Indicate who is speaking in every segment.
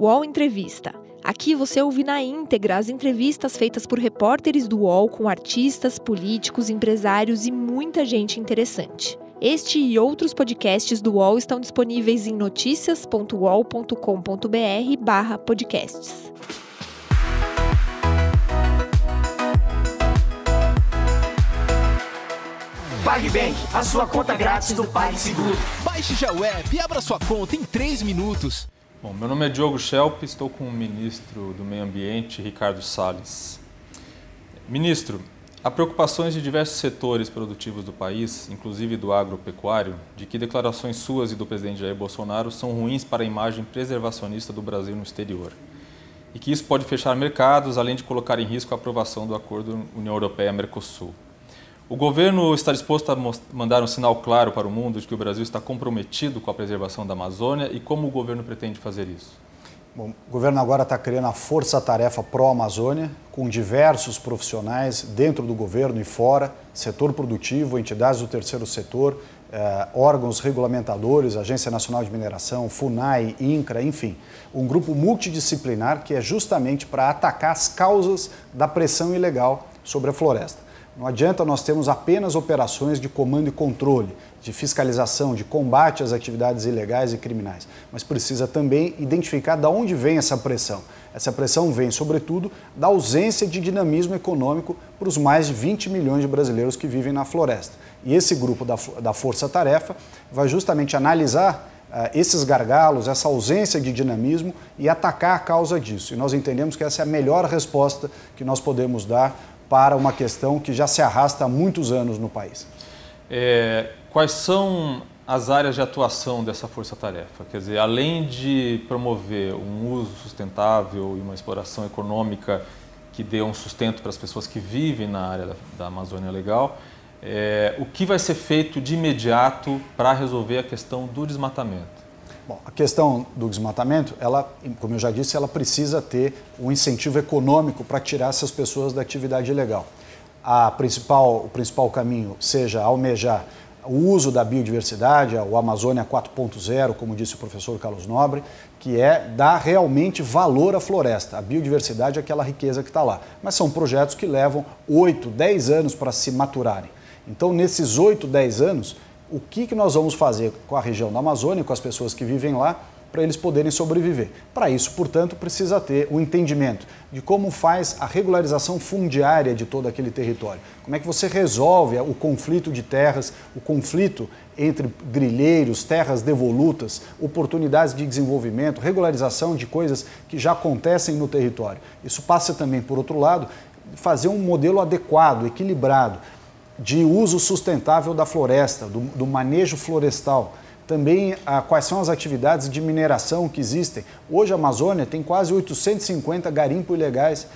Speaker 1: UOL Entrevista. Aqui você ouve na íntegra as entrevistas feitas por repórteres do UOL com artistas, políticos, empresários e muita gente interessante. Este e outros podcasts do UOL estão disponíveis em noticias.uol.com.br/podcasts.
Speaker 2: PagBank, a sua conta grátis do PagSeguro.
Speaker 3: Baixe já o app e abra sua conta em 3 minutos.
Speaker 4: Bom, meu nome é Diogo Schelp, estou com o ministro do Meio Ambiente, Ricardo Salles. Ministro, há preocupações de diversos setores produtivos do país, inclusive do agropecuário, de que declarações suas e do presidente Jair Bolsonaro são ruins para a imagem preservacionista do Brasil no exterior. E que isso pode fechar mercados, além de colocar em risco a aprovação do acordo União Europeia-Mercosul. O governo está disposto a mandar um sinal claro para o mundo de que o Brasil está comprometido com a preservação da Amazônia e como o governo pretende fazer isso?
Speaker 5: Bom, o governo agora está criando a Força-Tarefa Pró-Amazônia, com diversos profissionais dentro do governo e fora, setor produtivo, entidades do terceiro setor, órgãos regulamentadores, Agência Nacional de Mineração, FUNAI, INCRA, enfim. Um grupo multidisciplinar que é justamente para atacar as causas da pressão ilegal sobre a floresta. Não adianta nós termos apenas operações de comando e controle, de fiscalização, de combate às atividades ilegais e criminais, mas precisa também identificar de onde vem essa pressão. Essa pressão vem, sobretudo, da ausência de dinamismo econômico para os mais de 20 milhões de brasileiros que vivem na floresta. E esse grupo da Força Tarefa vai justamente analisar esses gargalos, essa ausência de dinamismo e atacar a causa disso. E nós entendemos que essa é a melhor resposta que nós podemos dar para uma questão que já se arrasta há muitos anos no país.
Speaker 4: Quais são as áreas de atuação dessa força-tarefa? Quer dizer, além de promover um uso sustentável e uma exploração econômica que dê um sustento para as pessoas que vivem na área da Amazônia Legal, o que vai ser feito de imediato para resolver a questão do desmatamento?
Speaker 5: Bom, a questão do desmatamento, ela, como eu já disse, ela precisa ter um incentivo econômico para tirar essas pessoas da atividade ilegal. O principal caminho seja almejar o uso da biodiversidade, o Amazônia 4.0, como disse o professor Carlos Nobre, que é dar realmente valor à floresta. A biodiversidade é aquela riqueza que está lá. Mas são projetos que levam 8, 10 anos para se maturarem. Então, nesses 8, 10 anos, o que nós vamos fazer com a região da Amazônia, com as pessoas que vivem lá, para eles poderem sobreviver? Para isso, portanto, precisa ter o entendimento de como faz a regularização fundiária de todo aquele território. Como é que você resolve o conflito de terras, o conflito entre grileiros, terras devolutas, oportunidades de desenvolvimento, regularização de coisas que já acontecem no território. Isso passa também, por outro lado, fazer um modelo adequado, equilibrado, de uso sustentável da floresta, do manejo florestal. Também quais são as atividades de mineração que existem. Hoje a Amazônia tem quase 850 garimpos ilegais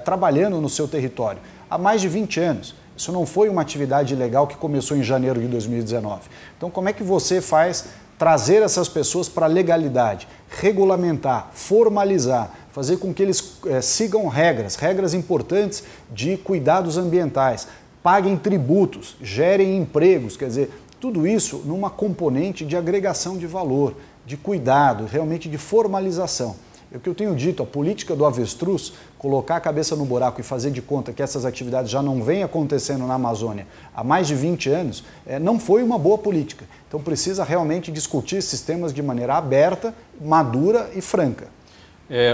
Speaker 5: trabalhando no seu território há mais de 20 anos. Isso não foi uma atividade ilegal que começou em janeiro de 2019. Então como é que você faz trazer essas pessoas para a legalidade, regulamentar, formalizar, fazer com que eles sigam regras importantes de cuidados ambientais, paguem tributos, gerem empregos, quer dizer, tudo isso numa componente de agregação de valor, de cuidado, realmente de formalização. É o que eu tenho dito, a política do avestruz, colocar a cabeça no buraco e fazer de conta que essas atividades já não vêm acontecendo na Amazônia há mais de 20 anos, não foi uma boa política. Então precisa realmente discutir esses temas de maneira aberta, madura e franca.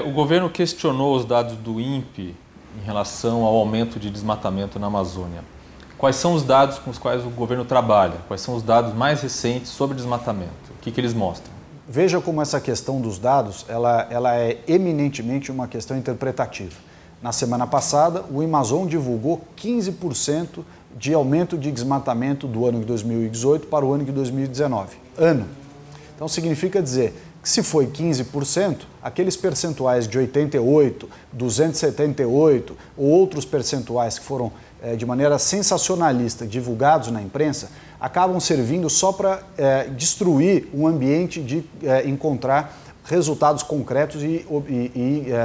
Speaker 4: O governo questionou os dados do INPE em relação ao aumento de desmatamento na Amazônia. Quais são os dados com os quais o governo trabalha? Quais são os dados mais recentes sobre desmatamento? O que eles mostram?
Speaker 5: Veja como essa questão dos dados ela é eminentemente uma questão interpretativa. Na semana passada, o Amazon divulgou 15% de aumento de desmatamento do ano de 2018 para o ano de 2019. Então significa dizer que se foi 15%, aqueles percentuais de 88%, 278% ou outros percentuais que foram de maneira sensacionalista divulgados na imprensa, acabam servindo só para destruir um ambiente de encontrar resultados concretos e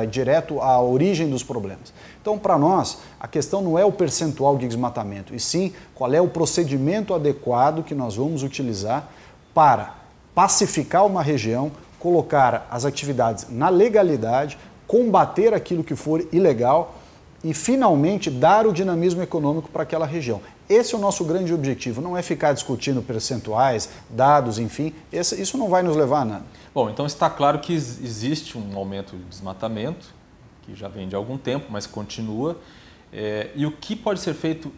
Speaker 5: direto à origem dos problemas. Então, para nós, a questão não é o percentual de desmatamento, e sim qual é o procedimento adequado que nós vamos utilizar para pacificar uma região, colocar as atividades na legalidade, combater aquilo que for ilegal e, finalmente, dar o dinamismo econômico para aquela região. Esse é o nosso grande objetivo, não é ficar discutindo percentuais, dados, enfim, isso não vai nos levar a nada.
Speaker 4: Bom, então está claro que existe um aumento de desmatamento, que já vem de algum tempo, mas continua. E o que pode ser feito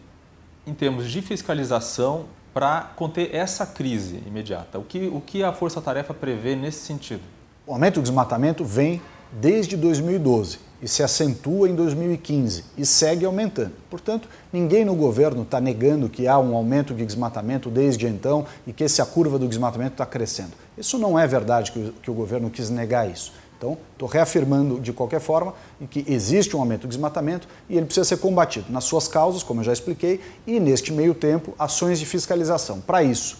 Speaker 4: em termos de fiscalização para conter essa crise imediata? O que a Força Tarefa prevê nesse sentido?
Speaker 5: O aumento do desmatamento vem desde 2012 e se acentua em 2015 e segue aumentando. Portanto, ninguém no governo está negando que há um aumento de desmatamento desde então e que a curva do desmatamento está crescendo. Isso não é verdade que o governo quis negar isso. Então, estou reafirmando de qualquer forma que existe um aumento do desmatamento e ele precisa ser combatido nas suas causas, como eu já expliquei, e neste meio tempo, ações de fiscalização. Para isso,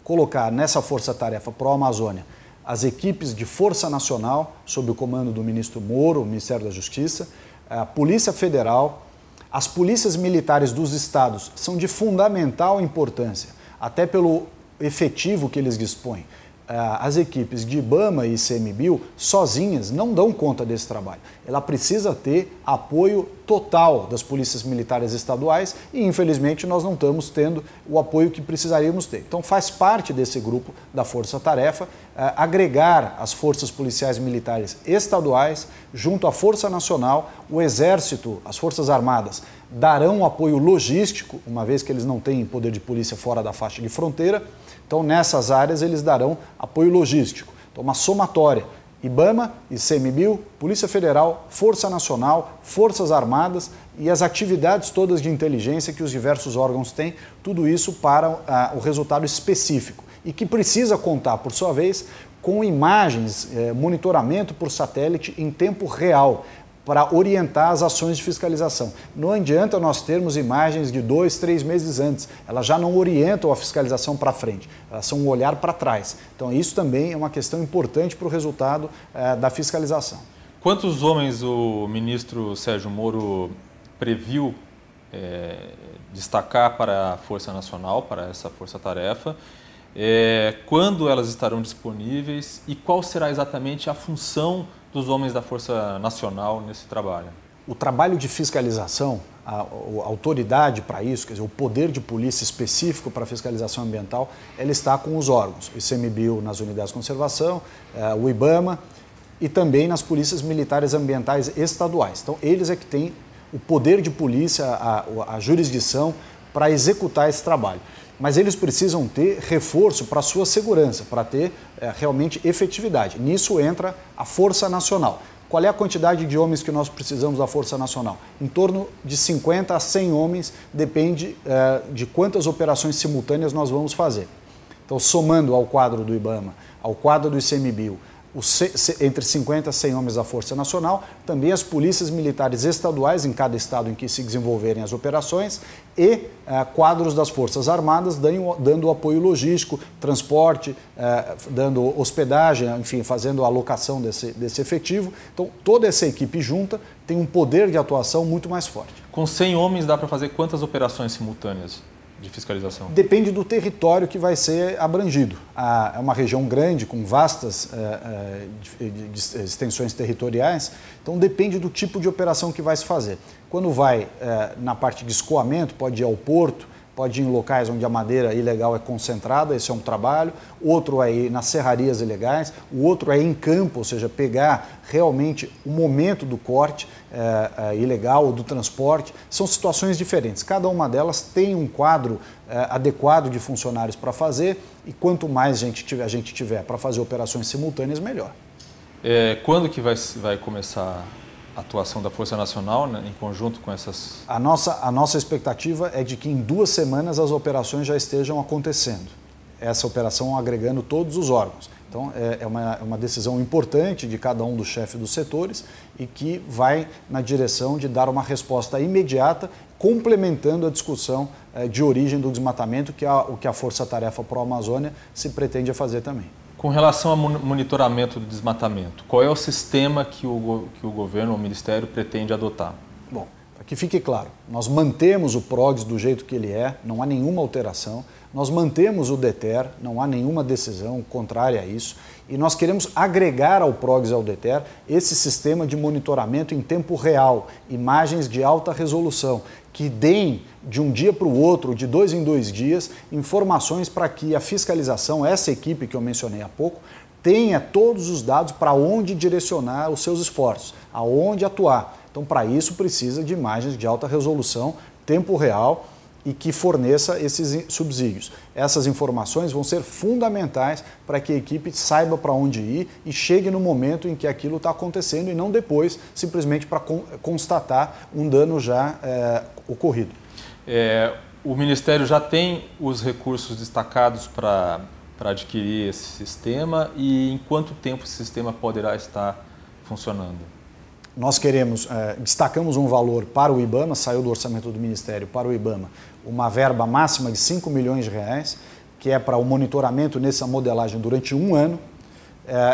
Speaker 5: colocar nessa força-tarefa pró-Amazônia as equipes de Força Nacional, sob o comando do ministro Moro, o Ministério da Justiça, a Polícia Federal, as polícias militares dos estados são de fundamental importância, até pelo efetivo que eles dispõem. As equipes de IBAMA e ICMBio sozinhas não dão conta desse trabalho. Ela precisa ter apoio total das polícias militares estaduais e, infelizmente, nós não estamos tendo o apoio que precisaríamos ter. Então, faz parte desse grupo da Força Tarefa agregar as forças policiais militares estaduais junto à Força Nacional, o Exército, as Forças Armadas darão apoio logístico, uma vez que eles não têm poder de polícia fora da faixa de fronteira. Então, nessas áreas, eles darão apoio logístico. Então, uma somatória. IBAMA, ICMBio, Polícia Federal, Força Nacional, Forças Armadas e as atividades todas de inteligência que os diversos órgãos têm, tudo isso para o resultado específico. E que precisa contar, por sua vez, com imagens, monitoramento por satélite em tempo real, para orientar as ações de fiscalização. Não adianta nós termos imagens de 2, 3 meses antes, elas já não orientam a fiscalização para frente, elas são um olhar para trás. Então isso também é uma questão importante para o resultado da fiscalização.
Speaker 4: Quantos homens o ministro Sérgio Moro previu destacar para a Força Nacional, para essa força-tarefa? Quando elas estarão disponíveis e qual será exatamente a função dos homens da Força Nacional nesse trabalho?
Speaker 5: O trabalho de fiscalização, a autoridade para isso, quer dizer, o poder de polícia específico para a fiscalização ambiental, ela está com os órgãos, o ICMBio nas unidades de conservação, o IBAMA e também nas polícias militares ambientais estaduais. Então, eles é que têm o poder de polícia, a jurisdição para executar esse trabalho. Mas eles precisam ter reforço para a sua segurança, para ter realmente efetividade. Nisso entra a Força Nacional. Qual é a quantidade de homens que nós precisamos da Força Nacional? Em torno de 50 a 100 homens, depende de quantas operações simultâneas nós vamos fazer. Então, somando ao quadro do IBAMA, ao quadro do ICMBio, entre 50 e 100 homens da Força Nacional, também as polícias militares estaduais em cada estado em que se desenvolverem as operações e quadros das Forças Armadas dando apoio logístico, transporte, dando hospedagem, enfim, fazendo a alocação desse efetivo. Então, toda essa equipe junta tem um poder de atuação muito mais forte.
Speaker 4: Com 100 homens dá para fazer quantas operações simultâneas de fiscalização?
Speaker 5: Depende do território que vai ser abrangido. É uma região grande, com vastas extensões territoriais, então depende do tipo de operação que vai se fazer. Quando vai na parte de escoamento, pode ir ao porto, pode ir em locais onde a madeira ilegal é concentrada, esse é um trabalho. Outro é ir nas serrarias ilegais, o outro é ir em campo, ou seja, pegar realmente o momento do corte ilegal ou do transporte. São situações diferentes, cada uma delas tem um quadro adequado de funcionários para fazer e quanto mais gente tiver para fazer operações simultâneas, melhor.
Speaker 4: Quando que vai começar a atuação da Força Nacional, né, em conjunto com essas...
Speaker 5: A nossa expectativa é de que em 2 semanas as operações já estejam acontecendo. Essa operação agregando todos os órgãos. Então, é uma decisão importante de cada um dos chefes dos setores e que vai na direção de dar uma resposta imediata, complementando a discussão de origem do desmatamento, que é o que a Força Tarefa Pró-Amazônia se pretende fazer também.
Speaker 4: Com relação ao monitoramento do desmatamento, qual é o sistema que o governo, o Ministério, pretende adotar?
Speaker 5: Bom, Para que fique claro, nós mantemos o PROGS do jeito que ele é, não há nenhuma alteração, nós mantemos o DETER, não há nenhuma decisão contrária a isso, e nós queremos agregar ao PROGS e ao DETER esse sistema de monitoramento em tempo real, imagens de alta resolução, que deem de um dia para o outro, de 2 em 2 dias, informações para que a fiscalização, essa equipe que eu mencionei há pouco, tenha todos os dados para onde direcionar os seus esforços, aonde atuar. Então, para isso, precisa de imagens de alta resolução, tempo real e que forneça esses subsídios. Essas informações vão ser fundamentais para que a equipe saiba para onde ir e chegue no momento em que aquilo está acontecendo e não depois, simplesmente para constatar um dano já ocorrido.
Speaker 4: O Ministério já tem os recursos destacados para adquirir esse sistema e em quanto tempo esse sistema poderá estar funcionando?
Speaker 5: Nós destacamos um valor para o IBAMA, saiu do orçamento do Ministério para o IBAMA, uma verba máxima de R$5 milhões, que é para o monitoramento nessa modelagem durante 1 ano.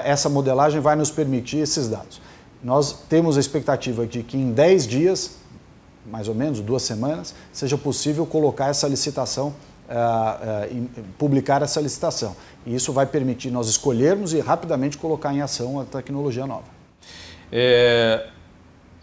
Speaker 5: Essa modelagem vai nos permitir esses dados. Nós temos a expectativa de que em 10 dias, mais ou menos, 2 semanas, seja possível colocar essa licitação, publicar essa licitação. E isso vai permitir nós escolhermos e rapidamente colocar em ação a tecnologia nova.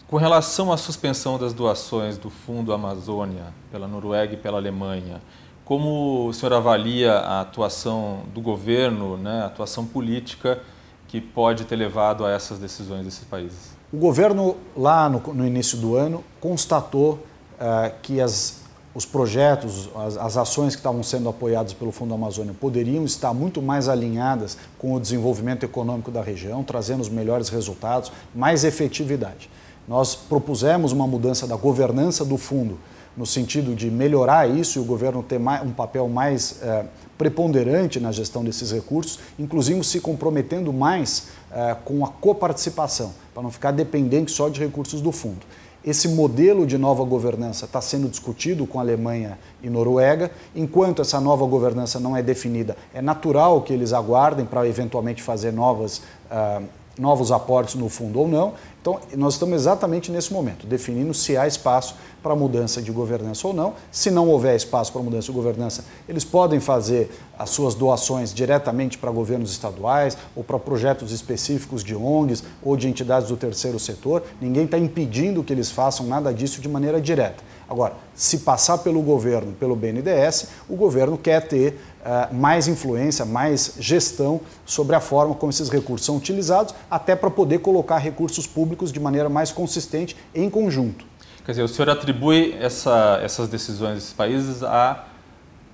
Speaker 4: Com relação à suspensão das doações do Fundo Amazônia pela Noruega e pela Alemanha, como o senhor avalia a atuação do governo, né, a atuação política que pode ter levado a essas decisões desses países?
Speaker 5: O governo, lá no início do ano, constatou que os projetos, as ações que estavam sendo apoiadas pelo Fundo Amazônia poderiam estar muito mais alinhadas com o desenvolvimento econômico da região, trazendo os melhores resultados, mais efetividade. Nós propusemos uma mudança da governança do fundo, no sentido de melhorar isso e o governo ter um papel mais preponderante na gestão desses recursos, inclusive se comprometendo mais com a coparticipação, para não ficar dependente só de recursos do fundo. Esse modelo de nova governança está sendo discutido com a Alemanha e Noruega. Enquanto essa nova governança não é definida, é natural que eles aguardem para eventualmente fazer novos aportes no fundo ou não. Então, nós estamos exatamente nesse momento, definindo se há espaço para mudança de governança ou não. Se não houver espaço para mudança de governança, eles podem fazer as suas doações diretamente para governos estaduais ou para projetos específicos de ONGs ou de entidades do terceiro setor. Ninguém está impedindo que eles façam nada disso de maneira direta. Agora, se passar pelo governo, pelo BNDES, o governo quer ter mais influência, mais gestão sobre a forma como esses recursos são utilizados, até para poder colocar recursos públicos de maneira mais consistente em conjunto.
Speaker 4: Quer dizer, o senhor atribui essas decisões desses países a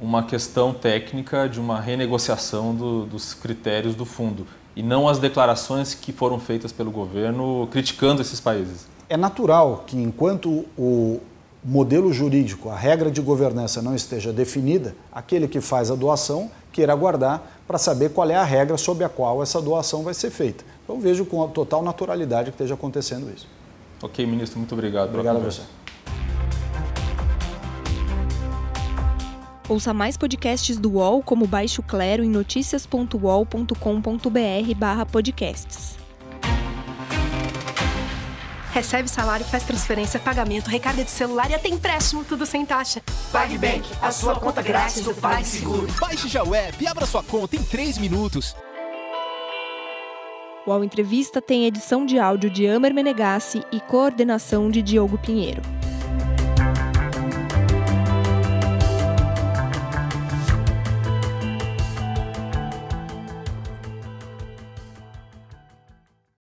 Speaker 4: uma questão técnica de uma renegociação dos critérios do fundo e não as declarações que foram feitas pelo governo criticando esses países.
Speaker 5: É natural que enquanto o modelo jurídico, a regra de governança não esteja definida, aquele que faz a doação queira aguardar para saber qual é a regra sob a qual essa doação vai ser feita. Então vejo com total naturalidade que esteja acontecendo isso.
Speaker 4: Ok, ministro, muito obrigado.
Speaker 5: Obrigado a você.
Speaker 1: Ouça mais podcasts do UOL como Baixo Clero em noticias.uol.com.br/podcasts.
Speaker 6: Recebe salário, faz transferência, pagamento, recarga de celular e até empréstimo, tudo sem taxa.
Speaker 2: PagBank, a sua conta grátis do PagSeguro.
Speaker 3: Baixe já o app e abra sua conta em 3 minutos.
Speaker 1: O UOL Entrevista tem edição de áudio de Amer Menegassi e coordenação de Diogo Pinheiro.